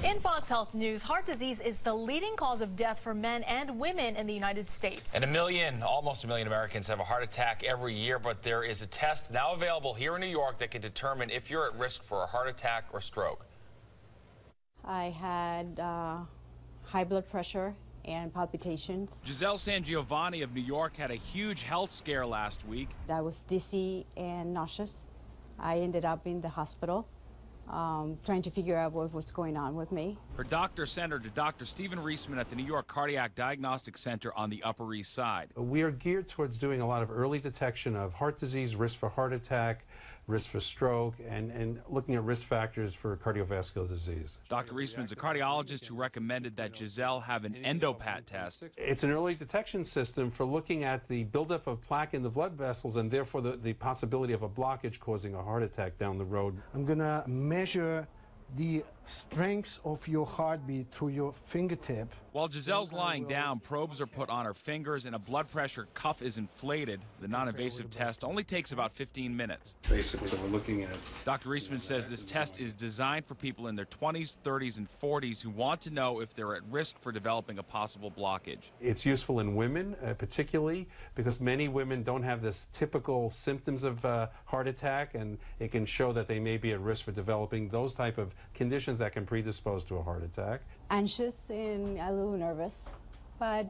In Fox Health News, heart disease is the leading cause of death for men and women in the United States. And almost a million Americans have a heart attack every year, but there is a test now available here in New York that can determine if you're at risk for a heart attack or stroke. I had high blood pressure and palpitations. Giselle Sangiovanni of New York had a huge health scare last week. I was dizzy and nauseous. I ended up in the hospital trying to figure out what was going on with me. Her doctor sent her to Dr. Stephen Reisman at the New York Cardiac Diagnostic Center on the Upper East Side. We are geared towards doing a lot of early detection of heart disease, risk for heart attack, risk for stroke, and looking at risk factors for cardiovascular disease. Dr. Reisman's a cardiologist who recommended that Giselle have an ENDO PAT test. It's an early detection system for looking at the buildup of plaque in the blood vessels and therefore the possibility of a blockage causing a heart attack down the road. I'm going to measure the strength of your heartbeat through your fingertip. While Giselle's lying down, probes are put on her fingers and a blood pressure cuff is inflated. The non-invasive test only takes about 15 minutes. Basically, we're looking at. Dr. Reisman says this test is designed for people in their 20s, 30s, and 40s who want to know if they're at risk for developing a possible blockage. It's useful in women, particularly because many women don't have this typical symptoms of heart attack, and it can show that they may be at risk for developing those type of conditions that can predispose to a heart attack. Anxious and a little nervous, but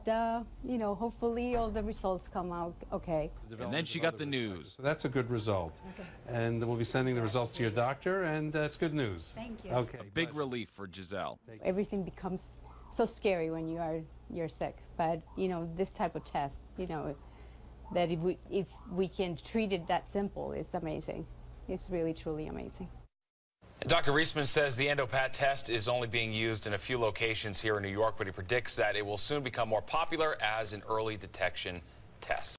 you know, hopefully all the results come out okay. And then she got the news. So that's a good result. Okay. And we'll be sending the results to your doctor, and that's good news. Thank you. Okay. A big relief for Giselle. Everything becomes so scary when you're sick, but you know, this type of test, you know, that if we can treat it that simple, it's amazing. It's really truly amazing. Dr. Reisman says the ENDO PAT test is only being used in a few locations here in New York, but he predicts that it will soon become more popular as an early detection test.